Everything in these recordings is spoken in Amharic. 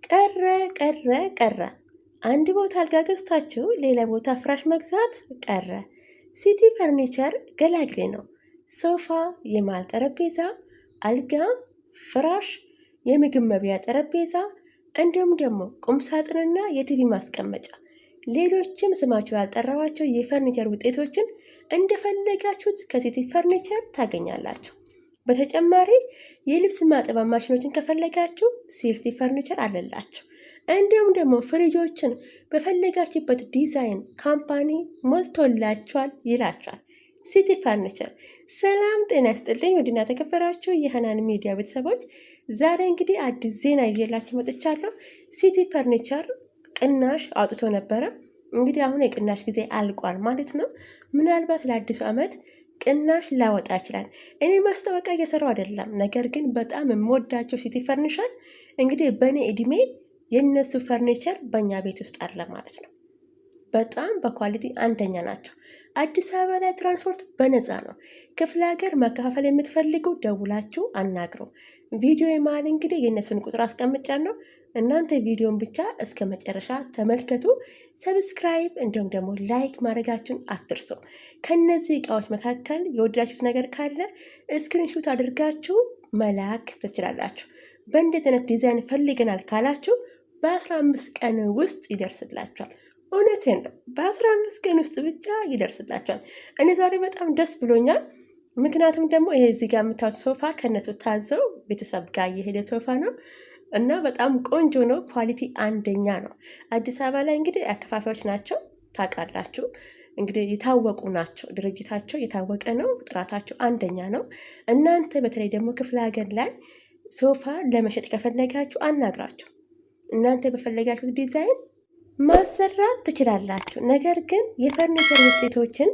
ቀረ ቀረ ቀረ። አንድ ቦታ አልጋ ገዝታችሁ ሌላ ቦታ ፍራሽ መግዛት ቀረ። ሲቲ ፈርኒቸር ገላግሌ ነው። ሶፋ፣ የማል ጠረጴዛ፣ አልጋ፣ ፍራሽ፣ የምግብ መብያ ጠረጴዛ እንዲሁም ደግሞ ቁምሳጥንና የቲቪ ማስቀመጫ ሌሎችም ስማቸው ያልጠራዋቸው የፈርኒቸር ውጤቶችን እንደፈለጋችሁት ከሲቲ ፈርኒቸር ታገኛላችሁ። በተጨማሪ የልብስ ማጠቢያ ማሽኖችን ከፈለጋችሁ ሲቲ ፈርኒቸር አለላችሁ። እንዲሁም ደግሞ ፍሪጆችን በፈለጋችሁበት ዲዛይን ካምፓኒ ሞልቶላችኋል ይላችኋል ሲቲ ፈርኒቸር። ሰላም ጤና ይስጥልኝ ውድና ተከበራችሁ የሃናን ሚዲያ ቤተሰቦች፣ ዛሬ እንግዲህ አዲስ ዜና ይዤላችሁ መጥቻለሁ። ሲቲ ፈርኒቸር ቅናሽ አውጥቶ ነበረ። እንግዲህ አሁን የቅናሽ ጊዜ አልቋል ማለት ነው። ምናልባት ለአዲሱ ዓመት ቅናሽ ላወጣ ይችላል። እኔ ማስታወቂያ እየሰራው አይደለም፣ ነገር ግን በጣም የምወዳቸው ሲቲ ፈርኒቸር እንግዲህ በእኔ እድሜ የነሱ ፈርኒቸር በእኛ ቤት ውስጥ አለ ማለት ነው። በጣም በኳሊቲ አንደኛ ናቸው። አዲስ አበባ ላይ ትራንስፖርት በነፃ ነው። ክፍለ ሀገር መከፋፈል የምትፈልጉ ደውላችሁ አናግሩ። ቪዲዮ የመሃል እንግዲህ የእነሱን ቁጥር አስቀምጫለሁ። እናንተ ቪዲዮን ብቻ እስከ መጨረሻ ተመልከቱ። ሰብስክራይብ እንዲሁም ደግሞ ላይክ ማድረጋችሁን አትርሱ። ከነዚህ እቃዎች መካከል የወደዳችሁት ነገር ካለ ስክሪንሹት አድርጋችሁ መላክ ትችላላችሁ። በእንደዚህ አይነት ዲዛይን ፈልገናል ካላችሁ በ15 ቀን ውስጥ ይደርስላችኋል። እውነቴን ነው፣ በ15 ቀን ውስጥ ብቻ ይደርስላችኋል። እኔ ዛሬ በጣም ደስ ብሎኛል። ምክንያቱም ደግሞ ይሄ እዚህ ጋር የምታዩት ሶፋ ከነሱ ታዘው ቤተሰብ ጋር የሄደ ሶፋ ነው እና በጣም ቆንጆ ነው። ኳሊቲ አንደኛ ነው። አዲስ አበባ ላይ እንግዲህ አከፋፋዮች ናቸው፣ ታውቃላችሁ። እንግዲህ የታወቁ ናቸው። ድርጅታቸው የታወቀ ነው። ጥራታቸው አንደኛ ነው። እናንተ በተለይ ደግሞ ክፍለ ሀገር ላይ ሶፋ ለመሸጥ ከፈለጋችሁ አናግራችሁ። እናንተ በፈለጋችሁት ዲዛይን ማሰራት ትችላላችሁ። ነገር ግን የፈርኒቸር ውጤቶችን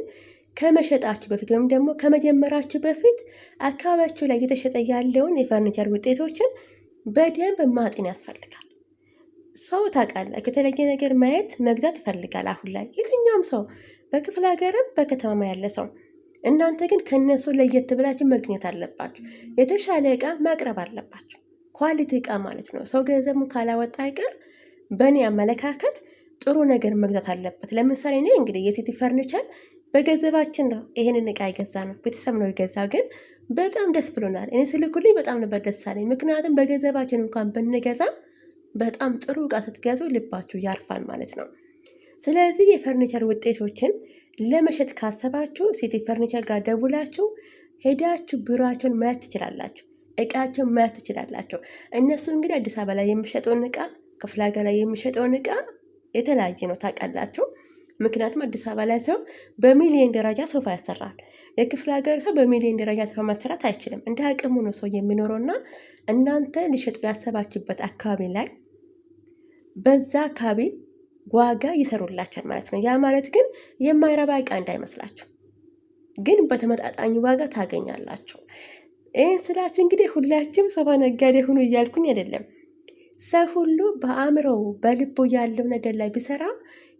ከመሸጣችሁ በፊት ወይም ደግሞ ከመጀመራችሁ በፊት አካባቢያችሁ ላይ እየተሸጠ ያለውን የፈርኒቸር ውጤቶችን በደንብ ማጤን ያስፈልጋል። ሰው ታውቃላችሁ፣ የተለየ ነገር ማየት መግዛት ይፈልጋል። አሁን ላይ የትኛውም ሰው በክፍለ ሀገርም በከተማ ያለ ሰው፣ እናንተ ግን ከነሱ ለየት ብላችሁ መግኘት አለባችሁ። የተሻለ እቃ ማቅረብ አለባችሁ። ኳሊቲ እቃ ማለት ነው። ሰው ገንዘቡ ካላወጣ አይቀር በእኔ አመለካከት ጥሩ ነገር መግዛት አለበት። ለምሳሌ እኔ እንግዲህ የሲቲ ፈርኒቸር በገንዘባችን ነው ይሄንን እቃ የገዛ ነው፣ ቤተሰብ ነው የገዛው። ግን በጣም ደስ ብሎናል። እኔ ስልኩልኝ በጣም ነበር ደስ አለኝ። ምክንያቱም በገንዘባችን እንኳን ብንገዛ በጣም ጥሩ እቃ ስትገዙ ልባችሁ ያርፋል ማለት ነው። ስለዚህ የፈርኒቸር ውጤቶችን ለመሸጥ ካሰባችሁ ሲቲ ፈርኒቸር ጋር ደውላችሁ ሄዳችሁ ቢሮአቸውን ማየት ትችላላችሁ። እቃቸውን ማየት ትችላላችሁ። እነሱ እንግዲህ አዲስ አበባ ላይ የሚሸጠውን እቃ ክፍለ ሀገር ላይ የሚሸጠውን እቃ የተለያየ ነው ታውቃላችሁ። ምክንያቱም አዲስ አበባ ላይ ሰው በሚሊዮን ደረጃ ሶፋ ያሰራል። የክፍለ ሀገር ሰው በሚሊዮን ደረጃ ሶፋ ማሰራት አይችልም። እንደ አቅሙ ነው ሰው የሚኖረውና እናንተ ሊሸጡ ያሰባችሁበት አካባቢ ላይ በዛ አካባቢ ዋጋ ይሰሩላችኋል ማለት ነው። ያ ማለት ግን የማይረባ እቃ እንዳይመስላችሁ፣ ግን በተመጣጣኝ ዋጋ ታገኛላችሁ። ይህን ስላችሁ እንግዲህ ሁላችሁም ሶፋ ነጋዴ ሁኑ እያልኩኝ አይደለም። ሰው ሁሉ በአእምሮው በልቡ ያለው ነገር ላይ ቢሰራ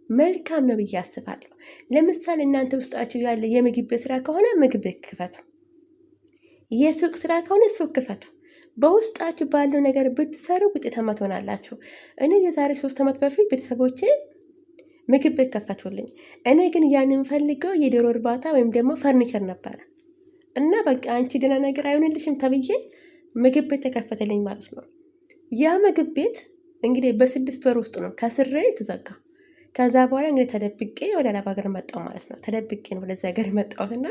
መልካም ነው ብዬ አስባለሁ። ለምሳሌ እናንተ ውስጣችሁ ያለ የምግብ ስራ ከሆነ ምግብ ክፈቱ፣ የሱቅ ስራ ከሆነ ሱቅ ክፈቱ። በውስጣችሁ ባለው ነገር ብትሰሩ ውጤታማ ትሆናላችሁ። እኔ የዛሬ 3 ዓመት በፊት ቤተሰቦቼ ምግብ ቤት ከፈቱልኝ። እኔ ግን ያን የምፈልገው የዶሮ እርባታ ወይም ደግሞ ፈርኒቸር ነበረ እና በቃ አንቺ ደህና ነገር አይሆንልሽም ተብዬ ምግብ ቤት ተከፈተልኝ ማለት ነው። ያ ምግብ ቤት እንግዲህ በ6 ወር ውስጥ ነው ከስሬ የተዘጋ። ከዛ በኋላ እንግዲህ ተደብቄ ወደ አረብ ሀገር መጣሁ ማለት ነው። ተደብቄ ነው ወደዚህ ሀገር የመጣሁትና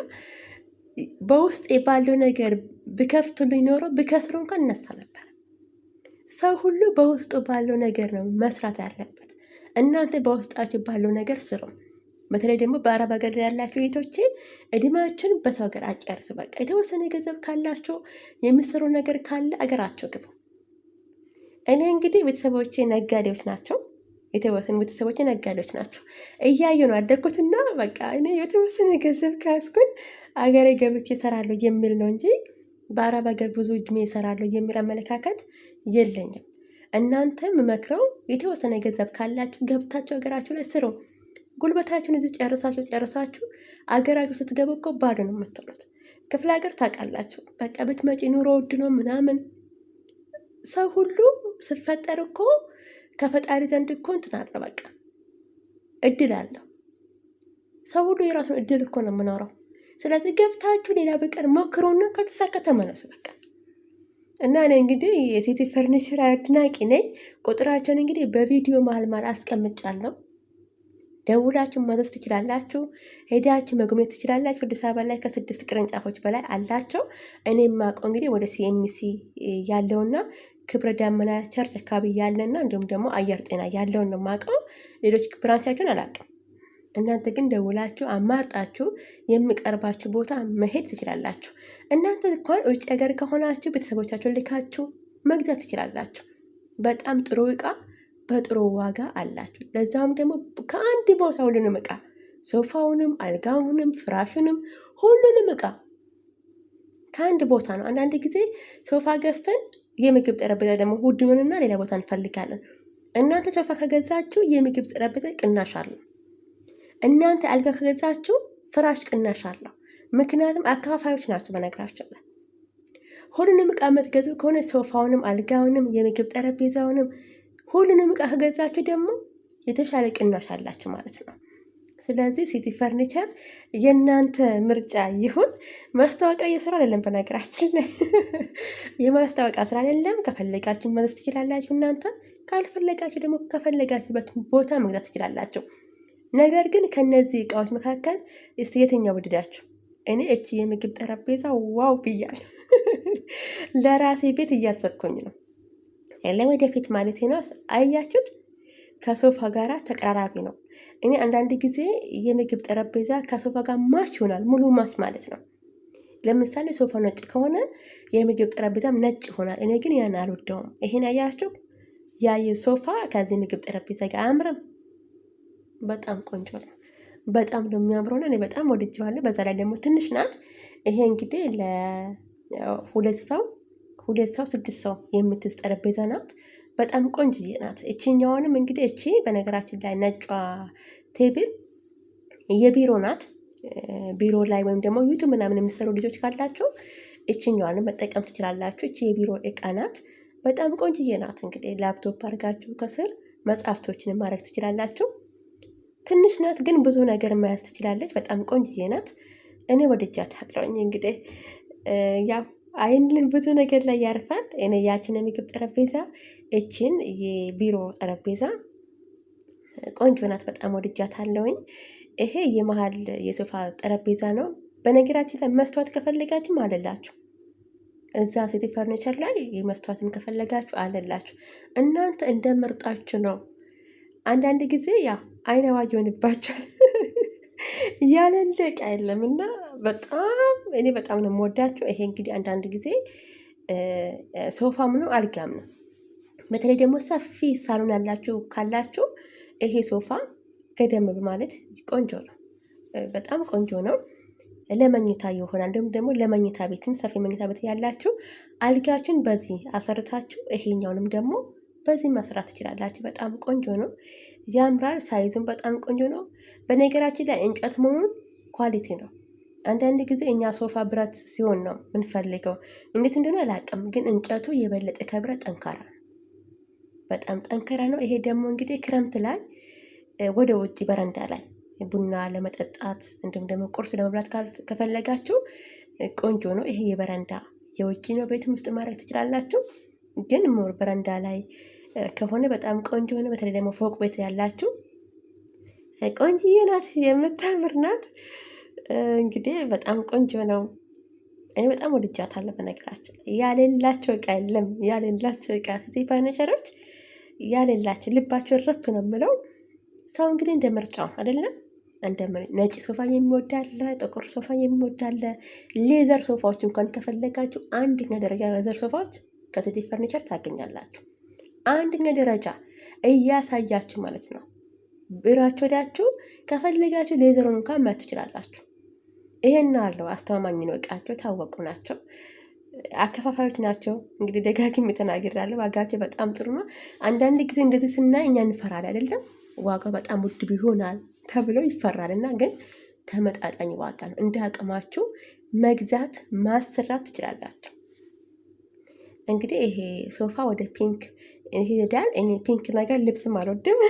በውስጥ ባለው ነገር ብከፍቱልኝ ኖሮ ብከስሩ እንኳን እነሳ ነበር። ሰው ሁሉ በውስጡ ባለው ነገር ነው መስራት ያለበት። እናንተ በውስጣችሁ ባለው ነገር ስሩ። በተለይ ደግሞ በአረብ ሀገር ያላችሁ እህቶቼ እድሜያችሁን በሰው ሀገር አጨርሱ። በቃ የተወሰነ ገንዘብ ካላችሁ የምትሰሩ ነገር ካለ አገራችሁ ግቡ። እኔ እንግዲህ ቤተሰቦቼ ነጋዴዎች ናቸው። የተወሰኑ ቤተሰቦቼ ነጋዴዎች ናቸው። እያዩ ነው አደግኩትና በቃ እኔ የተወሰነ ገንዘብ ካስኩኝ አገሬ ገብቼ እሰራለሁ የሚል ነው እንጂ በአረብ ሀገር ብዙ እድሜ እሰራለሁ የሚል አመለካከት የለኝም። እናንተም መክረው የተወሰነ ገንዘብ ካላችሁ ገብታችሁ አገራችሁ ላይ ስሩ። ጉልበታችሁን እዚህ ጨርሳችሁ አገራችሁ ስትገቡ እኮ ባዶ ነው የምትሆኑት። ክፍለ ሀገር ታውቃላችሁ፣ በቃ ብትመጪ ኑሮ ውድ ነው ምናምን። ሰው ሁሉ ስፈጠር እኮ ከፈጣሪ ዘንድ እኮ እንትን አለ በቃ እድል አለው። ሰው ሁሉ የራሱን እድል እኮ ነው የምኖረው። ስለዚህ ገብታችሁ ሌላ በቀር ሞክሩና ከተሳካ ተመለሱ በቃ። እና እኔ እንግዲህ የሲቲ ፈርኒቸር አድናቂ ነኝ። ቁጥራቸውን እንግዲህ በቪዲዮ መሀል አስቀምጫለሁ። ደውላችሁ ማዘዝ ትችላላችሁ። ሄዳችሁ መጎብኘት ትችላላችሁ። አዲስ አበባ ላይ ከ6 ቅርንጫፎች በላይ አላቸው። እኔ የማውቀው እንግዲህ ወደ ሲኤምሲ ያለውና ክብረ ዳመና ቸርች አካባቢ ያለና እንዲሁም ደግሞ አየር ጤና ያለውን ነው የማውቀው። ሌሎች ብራንቻቸውን አላውቅም። እናንተ ግን ደውላችሁ አማርጣችሁ የሚቀርባችሁ ቦታ መሄድ ትችላላችሁ። እናንተ እንኳን ውጭ ሀገር ከሆናችሁ ቤተሰቦቻችሁን ልካችሁ መግዛት ትችላላችሁ። በጣም ጥሩ እቃ በጥሩ ዋጋ አላችሁ። ለዛውም ደግሞ ከአንድ ቦታ ሁሉንም እቃ ሶፋውንም፣ አልጋውንም፣ ፍራሹንም ሁሉንም እቃ ከአንድ ቦታ ነው። አንዳንድ ጊዜ ሶፋ ገዝተን የምግብ ጠረጴዛ ደግሞ ውድንና ሌላ ቦታ እንፈልጋለን። እናንተ ሶፋ ከገዛችሁ የምግብ ጠረጴዛ ቅናሽ አለው። እናንተ አልጋ ከገዛችሁ ፍራሽ ቅናሽ አለው። ምክንያቱም አከፋፋዮች ናቸው። በነገራችን ላይ ሁሉንም እቃ የምትገዙ ከሆነ ሶፋውንም፣ አልጋውንም፣ የምግብ ጠረጴዛውንም ሁሉንም እቃ ከገዛችሁ ደግሞ የተሻለ ቅናሽ አላችሁ ማለት ነው። ስለዚህ ሲቲ ፈርኒቸር የእናንተ ምርጫ ይሁን። ማስታወቂያ እየሰራ አይደለም፣ በነገራችን ላይ የማስታወቂያ ስራ አይደለም። ከፈለጋችሁ መዘዝ ትችላላችሁ እናንተ፣ ካልፈለጋችሁ ደግሞ ከፈለጋችሁበት ቦታ መግዛት ትችላላችሁ። ነገር ግን ከነዚህ እቃዎች መካከል እስቲ የትኛው ወደዳችሁ? እኔ እቺ የምግብ ጠረጴዛ ዋው ብያል። ለራሴ ቤት እያሰብኩኝ ነው ለወደፊት ማለት ነው። አያችሁት? ከሶፋ ጋራ ተቀራራቢ ነው። እኔ አንዳንድ ጊዜ የምግብ ጠረጴዛ ከሶፋ ጋር ማች ይሆናል፣ ሙሉ ማች ማለት ነው። ለምሳሌ ሶፋ ነጭ ከሆነ የምግብ ጠረጴዛም ነጭ ይሆናል። እኔ ግን ያን አልወደውም። ይሄን አያችሁ? ያየ ሶፋ ከዚህ ምግብ ጠረጴዛ ጋር አያምርም። በጣም ቆንጆ ነው። በጣም ነው የሚያምረው ነው። እኔ በጣም ወድጄዋለሁ። በዛ ላይ ደግሞ ትንሽ ናት። ይሄ እንግዲህ ለሁለት ሰው 6 ሰው የምትይዝ ጠረጴዛ ናት። በጣም ቆንጅዬ ናት። እቺኛውንም እንግዲህ እቺ በነገራችን ላይ ነጯ ቴብል የቢሮ ናት። ቢሮ ላይ ወይም ደግሞ ዩቱብ ምናምን የሚሰሩ ልጆች ካላችሁ እቺኛዋንም መጠቀም ትችላላችሁ። እቺ የቢሮ እቃ ናት። በጣም ቆንጅዬ ናት። እንግዲህ ላፕቶፕ አድርጋችሁ ከስር መጽሐፍቶችን ማድረግ ትችላላችሁ። ትንሽ ናት ግን ብዙ ነገር መያዝ ትችላለች። በጣም ቆንጅዬ ናት። እኔ ወድጃታለሁኝ። እንግዲህ ያው አይን ብዙ ነገር ላይ ያርፋል። እኔ ያችን የምግብ ጠረጴዛ እችን የቢሮ ጠረጴዛ ቆንጆ ናት። በጣም ወድጃታለሁኝ። ይሄ የመሀል የሶፋ ጠረጴዛ ነው። በነገራችን ላይ መስተዋት ከፈለጋችሁ አለላችሁ። እዛ ሲቲ ፈርኒቸር ላይ የመስተዋትም ከፈለጋችሁ አለላችሁ። እናንተ እንደምርጣችሁ ነው። አንዳንድ ጊዜ ያው አይነ አዋጅ ይሆንባቸዋል ያለለቅ አይደለም እና እኔ በጣም ነው የምወዳቸው። ይሄ እንግዲህ አንዳንድ ጊዜ ሶፋም ነው አልጋም ነው። በተለይ ደግሞ ሰፊ ሳሎን ያላችሁ ካላችሁ ይሄ ሶፋ ገደም በማለት ቆንጆ ነው። በጣም ቆንጆ ነው። ለመኝታ ይሆናል። ደግሞ ለመኝታ ቤትም ሰፊ መኝታ ቤት ያላችሁ አልጋችሁን በዚህ አሰርታችሁ ይሄኛውንም ደግሞ በዚህ መስራት ትችላላችሁ። በጣም ቆንጆ ነው፣ ያምራል። ሳይዝም በጣም ቆንጆ ነው። በነገራችን ላይ እንጨት መሆኑን ኳሊቲ ነው። አንዳንድ ጊዜ እኛ ሶፋ ብረት ሲሆን ነው የምንፈልገው። እንዴት እንደሆነ አላውቅም፣ ግን እንጨቱ የበለጠ ከብረት ጠንካራ ነው። በጣም ጠንካራ ነው። ይሄ ደግሞ እንግዲህ ክረምት ላይ ወደ ውጭ በረንዳ ላይ ቡና ለመጠጣት እንዲሁም ደግሞ ቁርስ ለመብላት ከፈለጋችሁ ቆንጆ ነው። ይሄ የበረንዳ የውጭ ነው፣ ቤትም ውስጥ ማድረግ ትችላላችሁ። ግን ሞር በረንዳ ላይ ከሆነ በጣም ቆንጆ ነው። በተለይ ደግሞ ፎቅ ቤት ያላችሁ ቆንጆዬ ናት፣ የምታምር ናት። እንግዲህ በጣም ቆንጆ ነው። እኔ በጣም ወድጃታለሁ። በነገራችን ያሌላቸው እቃ የለም። ያሌላቸው እቃ ሲቲ ፈርኒቸሮች ያሌላቸው ልባቸው ረፍ ነው የምለው። ሰው እንግዲህ እንደ ምርጫው አይደለም። ነጭ ሶፋ የሚወዳለ፣ ጥቁር ሶፋ የሚወዳለ፣ ሌዘር ሶፋዎች እንኳን ከፈለጋችሁ አንደኛ ደረጃ ሌዘር ሶፋዎች ከሲቲ ፈርኒቸር ታገኛላችሁ። አንደኛ ደረጃ እያሳያችሁ ማለት ነው። ብራችሁ ወዳችሁ ከፈለጋችሁ ሌዘሩን እንኳን ማየት ትችላላችሁ። ይሄን አለው አስተማማኝ ነው። እቃቸው ታወቁ ናቸው። አከፋፋዮች ናቸው። እንግዲህ ደጋግሜ ተናግሬያለሁ። ዋጋቸው በጣም ጥሩ ነው። አንዳንድ ጊዜ እንደዚህ ስናይ እኛ እንፈራለን አይደለም፣ ዋጋው በጣም ውድ ቢሆናል ተብሎ ይፈራልና፣ ግን ተመጣጣኝ ዋጋ ነው። እንደ አቅማችሁ መግዛት ማሰራት ትችላላችሁ። እንግዲህ ይሄ ሶፋ ወደ ፒንክ ይሄዳል። እኔ ፒንክ ነገር ልብስም አልወድም።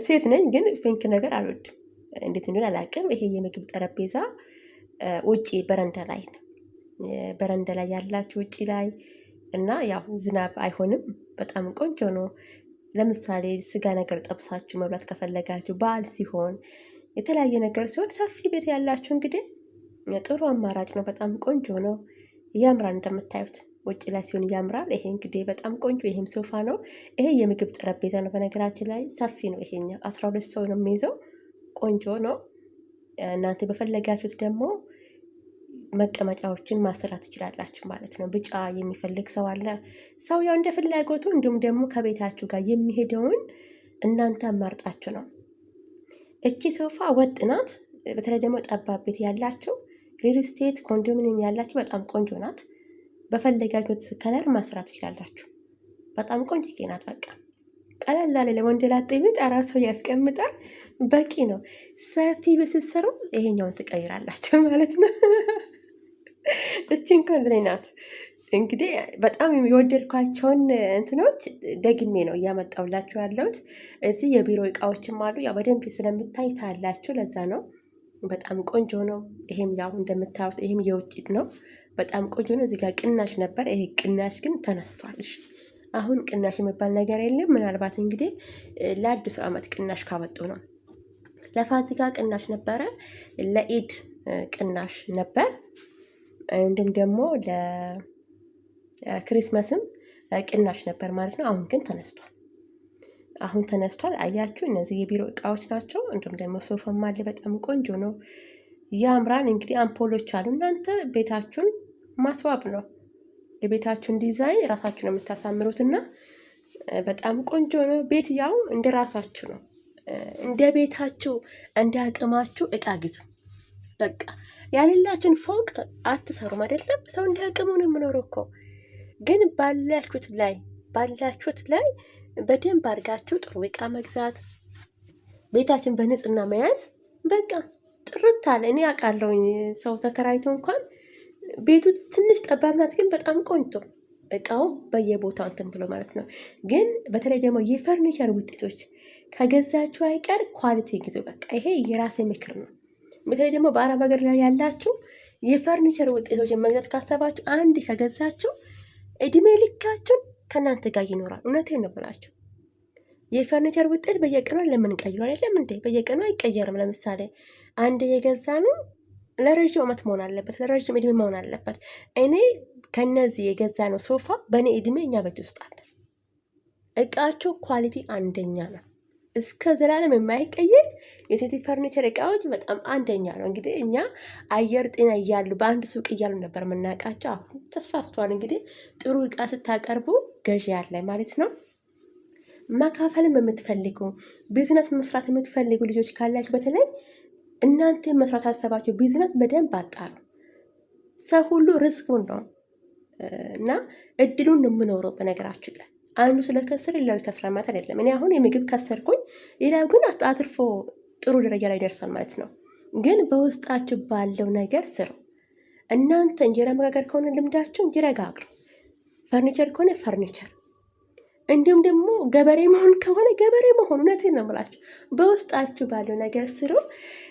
ሴት ነኝ ግን ፒንክ ነገር አልወድም። እንዴት እንደሆነ አላውቅም። ይሄ የምግብ ጠረጴዛ ውጪ በረንዳ ላይ ነው። በረንዳ ላይ ያላችሁ ውጪ ላይ እና ያው ዝናብ አይሆንም። በጣም ቆንጆ ነው። ለምሳሌ ስጋ ነገር ጠብሳችሁ መብላት ከፈለጋችሁ በዓል ሲሆን የተለያየ ነገር ሲሆን ሰፊ ቤት ያላችሁ እንግዲህ ጥሩ አማራጭ ነው። በጣም ቆንጆ ነው። ያምራል። እንደምታዩት ውጭ ላይ ሲሆን ያምራል። ይሄ እንግዲህ በጣም ቆንጆ ይሄም ሶፋ ነው። ይሄ የምግብ ጠረጴዛ ነው። በነገራችን ላይ ሰፊ ነው። ይሄኛው 12 ሰው ነው የሚይዘው። ቆንጆ ነው። እናንተ በፈለጋችሁት ደግሞ መቀመጫዎችን ማሰራት ትችላላችሁ ማለት ነው። ቢጫ የሚፈልግ ሰው አለ። ሰው ያው እንደ ፍላጎቱ እንዲሁም ደግሞ ከቤታችሁ ጋር የሚሄደውን እናንተ አማርጣችሁ ነው። እቺ ሶፋ ወጥ ናት። በተለይ ደግሞ ጠባብ ቤት ያላችሁ ሪል ስቴት ኮንዶሚኒየም ያላችሁ በጣም ቆንጆ ናት። በፈለጋችሁት ከለር ማስራት ትችላላችሁ። በጣም ቆንጆ ናት። በቃ ቀለል ላለ ለወንደላጤ ቤት አራት ሰው ያስቀምጣል። በቂ ነው። ሰፊ በስሰሩ ይሄኛውን ትቀይራላችሁ ማለት ነው። እቺ እንኳን ለኔ ናት። እንግዲህ በጣም የወደድኳቸውን እንትኖች ደግሜ ነው እያመጣሁላችሁ ያለሁት። እዚህ የቢሮ እቃዎችም አሉ። ያው በደንብ ስለምታይ ታያላችሁ። ለዛ ነው። በጣም ቆንጆ ነው። ይሄም ያው እንደምታዩት ይሄም የውጭ ነው። በጣም ቆንጆ ነው። እዚህ ጋር ቅናሽ ነበር። ይሄ ቅናሽ ግን ተነስቷል። አሁን ቅናሽ የሚባል ነገር የለም። ምናልባት እንግዲህ ለአዲሱ ዓመት ቅናሽ ካወጡ ነው። ለፋሲካ ቅናሽ ነበረ፣ ለኢድ ቅናሽ ነበር፣ እንዲሁም ደግሞ ለክሪስመስም ቅናሽ ነበር ማለት ነው። አሁን ግን ተነስቷል። አሁን ተነስቷል። አያችሁ፣ እነዚህ የቢሮ እቃዎች ናቸው። እንዲሁም ደግሞ ሶፋም አለ። በጣም ቆንጆ ነው፣ ያምራል። እንግዲህ አምፖሎች አሉ። እናንተ ቤታችሁን ማስዋብ ነው። የቤታችሁን ዲዛይን ራሳችሁ ነው የምታሳምሩትና በጣም ቆንጆ ነው። ቤት ያው እንደ ራሳችሁ ነው። እንደ ቤታችሁ እንደ አቅማችሁ እቃ ግዙ። በቃ ያሌላችሁን ፎቅ አትሰሩም አይደለም። ሰው እንደ አቅሙ ነው የምኖረው እኮ። ግን ባላችሁት ላይ በደንብ አድርጋችሁ ጥሩ እቃ መግዛት፣ ቤታችን በንጽህና መያዝ። በቃ ጥርት አለ። እኔ አውቃለሁኝ ሰው ተከራይቶ እንኳን ቤቱ ትንሽ ጠባብ ናት፣ ግን በጣም ቆንጆ እቃው በየቦታው እንትን ብሎ ማለት ነው። ግን በተለይ ደግሞ የፈርኒቸር ውጤቶች ከገዛችሁ አይቀር ኳሊቲ ግዙ። በቃ ይሄ የራሴ ምክር ነው። በተለይ ደግሞ በአረብ ሀገር ላይ ያላችሁ የፈርኒቸር ውጤቶችን መግዛት ካሰባችሁ አንድ ከገዛችሁ እድሜ ልካችሁን ከእናንተ ጋር ይኖራል። እውነቴን ነው ብላችሁ የፈርኒቸር ውጤት በየቀኑ ለምን ቀይሩ አይደለም እንዴ? በየቀኑ አይቀየርም። ለምሳሌ አንድ የገዛ ነው ለረዥም ዓመት መሆን አለበት፣ ለረዥም እድሜ መሆን አለበት። እኔ ከነዚህ የገዛ ነው ሶፋ በእኔ እድሜ እኛ ቤት ውስጥ አለ። እቃቸው ኳሊቲ አንደኛ ነው። እስከ ዘላለም የማይቀየር የሴት ፈርኒቸር እቃዎች በጣም አንደኛ ነው። እንግዲህ እኛ አየር ጤና እያሉ በአንድ ሱቅ እያሉ ነበር የምናውቃቸው። አሁን ተስፋፍቷል። እንግዲህ ጥሩ እቃ ስታቀርቡ ገዢ ያለ ማለት ነው። መካፈልም የምትፈልጉ ቢዝነስ መስራት የምትፈልጉ ልጆች ካላችሁ በተለይ እናንተ መስራት አሰባችሁ ቢዝነስ በደንብ አጣሩ። ሰው ሁሉ ሪስኩን ነው እና እድሉን ነው የምኖረው። በነገራችን ላይ አንዱ ስለከሰር ሌላው ይከስራል ማለት አይደለም። እኔ አሁን የምግብ ከሰርኩኝ፣ ሌላው ግን አትርፎ ጥሩ ደረጃ ላይ ደርሳል ማለት ነው። ግን በውስጣችሁ ባለው ነገር ስሩ። እናንተ እንጀራ መጋገር ከሆነ ልምዳችሁ እንጀራ ጋግሩ፣ ፈርኒቸር ከሆነ ፈርኒቸር፣ እንዲሁም ደግሞ ገበሬ መሆን ከሆነ ገበሬ መሆን። እውነቴን ነው የምላችሁ፣ በውስጣችሁ ባለው ነገር ስሩ።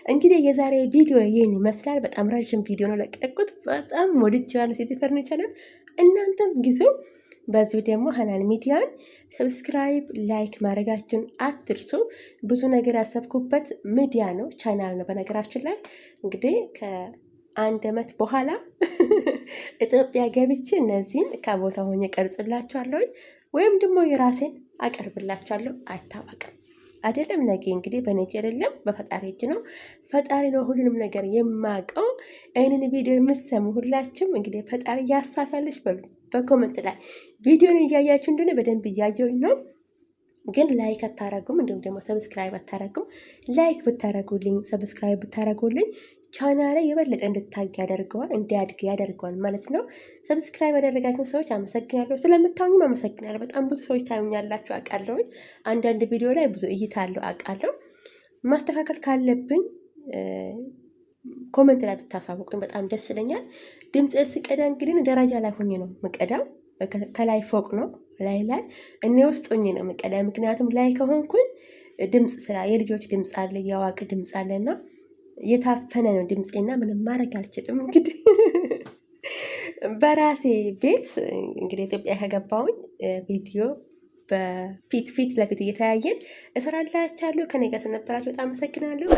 እንግዲህ የዛሬ ቪዲዮ ይህን ይመስላል። በጣም ረዥም ቪዲዮ ነው ለቀቁት። በጣም ወድጄዋለሁ ሴት ፈርኒቸርን። እናንተም ጊዜው በዚሁ ደግሞ ሀናን ሚዲያን ሰብስክራይብ፣ ላይክ ማድረጋችሁን አትርሱ። ብዙ ነገር ያሰብኩበት ሚዲያ ነው፣ ቻናል ነው። በነገራችን ላይ እንግዲህ ከአንድ ዓመት በኋላ ኢትዮጵያ ገብቼ እነዚህን ከቦታ ሆኜ ቀርጽላችኋለሁ ወይም ደግሞ የራሴን አቀርብላችኋለሁ። አይታወቅም አይደለም። ነገ እንግዲህ በእኔ እጅ አይደለም፣ በፈጣሪ እጅ ነው። ፈጣሪ ነው ሁሉንም ነገር የማውቀው። ይህንን ቪዲዮ የምትሰሙ ሁላችሁም እንግዲህ ፈጣሪ ያሳካልሽ በሉ በኮመንት ላይ። ቪዲዮን እያያችሁ እንደሆነ በደንብ እያየሁኝ ነው፣ ግን ላይክ አታረጉም፣ እንዲሁም ደግሞ ሰብስክራይብ አታረጉም። ላይክ ብታረጉልኝ፣ ሰብስክራይብ ብታረጉልኝ ቻናሌ የበለጠ እንድታይ ያደርገዋል፣ እንዲያድግ ያደርገዋል ማለት ነው። ሰብስክራይብ ያደረጋችሁ ሰዎች አመሰግናለሁ። ስለምታዩኝም አመሰግናለሁ። በጣም ብዙ ሰዎች ታዩኛላችሁ አውቃለሁ። አንዳንድ ቪዲዮ ላይ ብዙ እይታ አለው አውቃለሁ። ማስተካከል ካለብኝ ኮመንት ላይ ብታሳውቁኝ በጣም ደስ ይለኛል። ድምፅ ስቀዳ እንግዲህ ደረጃ ላይ ሆኜ ነው ምቀዳው። ከላይ ፎቅ ነው ላይ እኔ ውስጥ ሆኜ ነው የምቀዳ። ምክንያቱም ላይ ከሆንኩኝ ድምፅ ስራ የልጆች ድምፅ አለ፣ የአዋቂ ድምፅ አለና የታፈነ ነው ድምፄና ምንም ማድረግ አልችልም። እንግዲህ በራሴ ቤት እንግዲህ ኢትዮጵያ ከገባሁኝ ቪዲዮ በፊት ለፊት እየተያየን እሰራላችኋለሁ። ከኔ ጋር ስለነበራችሁ በጣም አመሰግናለሁ።